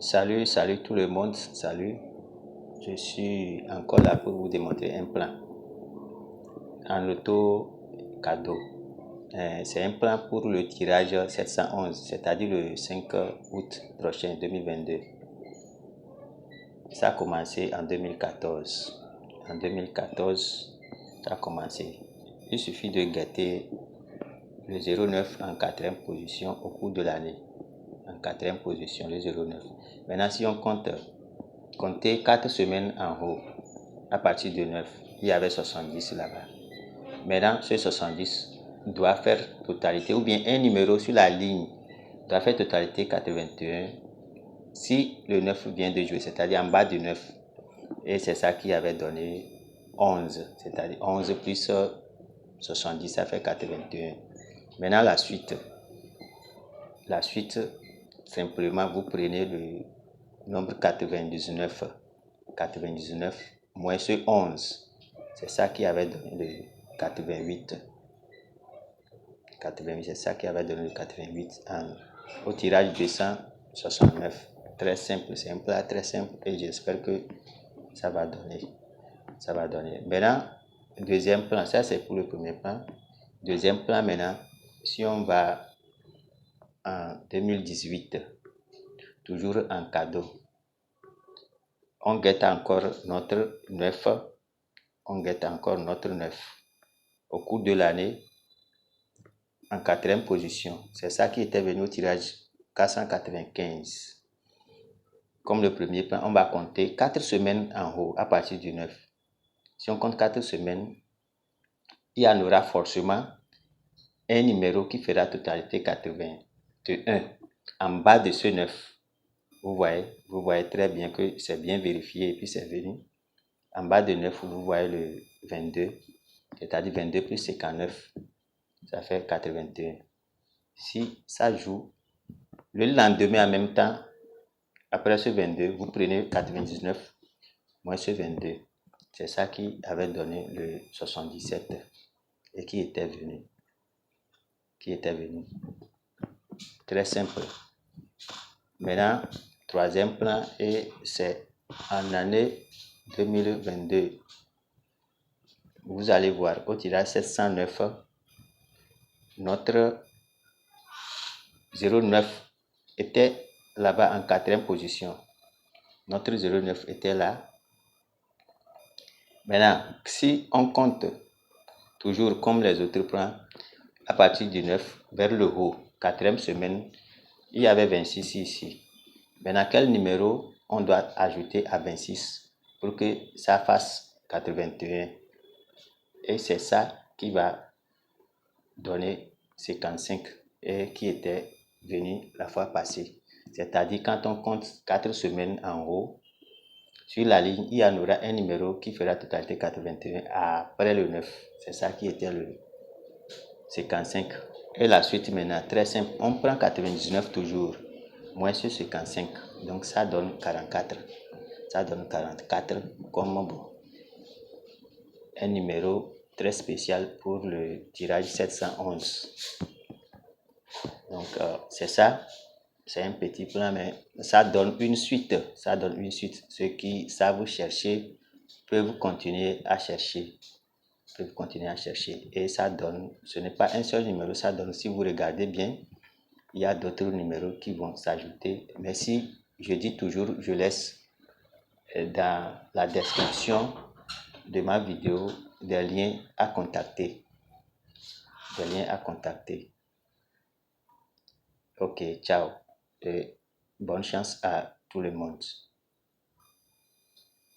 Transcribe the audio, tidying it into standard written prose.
Salut tout le monde, salut. Je suis encore là pour vous démontrer un plan en auto cadeau. C'est un plan pour le tirage 711, c'est-à-dire le 5 août prochain 2022. Ça a commencé en 2014. En 2014, ça a commencé. Il suffit de guetter le 09 en quatrième position au cours de l'année. En quatrième position, le 09. Maintenant, si on comptez 4 semaines en haut, à partir de 9, il y avait 70 là-bas. Maintenant, ce 70 doit faire totalité, ou bien un numéro sur la ligne doit faire totalité 81 si le 9 vient de jouer, c'est-à-dire en bas du 9. Et c'est ça qui avait donné 11, c'est-à-dire 11 plus 70, ça fait 81. Maintenant, la suite, simplement, vous prenez le nombre 99 moins ce 11. C'est ça qui avait donné le 88. C'est ça qui avait donné le 88 au tirage 269. Très simple, c'est un plat très simple et j'espère que ça va donner. Maintenant, deuxième plan, ça c'est pour le premier plan. Deuxième plan maintenant, si on va en 2018, toujours en cadeau, on guette encore notre 9. Au cours de l'année, en quatrième position. C'est ça qui était venu au tirage 495. Comme le premier plan, on va compter 4 semaines en haut à partir du 9. Si on compte 4 semaines, il y en aura forcément un numéro qui fera totalité 81 en bas de ce 9. Vous voyez très bien que c'est bien vérifié et puis c'est venu. En bas de 9, vous voyez le 22, c'est-à-dire 22 plus 59, ça fait 81. Si ça joue, le lendemain en même temps, après ce 22, vous prenez 99 moins ce 22. C'est ça qui avait donné le 77 et qui était venu. Très simple. Maintenant, troisième plan, et c'est en année 2022. Vous allez voir au tirage 709, notre 09 était là-bas en quatrième position. Notre 09 était là. Maintenant, si on compte toujours comme les autres plans, à partir du 9 vers le haut, quatrième semaine, il y avait 26 ici. Maintenant, quel numéro on doit ajouter à 26 pour que ça fasse 81? Et c'est ça qui va donner 55 et qui était venu la fois passée. C'est-à-dire quand on compte 4 semaines en haut, sur la ligne, il y en aura un numéro qui fera totalité 81 après le 9. C'est ça qui était le 55. Et la suite maintenant, très simple, on prend 99 toujours, moins sur 55. Donc ça donne 44. Ça donne 44 comme bon. Un numéro très spécial pour le tirage 711. Donc c'est ça. C'est un petit plan, mais ça donne une suite. Ceux qui savent chercher peuvent continuer à chercher. Et ça donne, ce n'est pas un seul numéro, ça donne, si vous regardez bien, il y a d'autres numéros qui vont s'ajouter. Mais si je dis toujours, je laisse dans la description de ma vidéo des liens à contacter. Ok, ciao et bonne chance à tout le monde.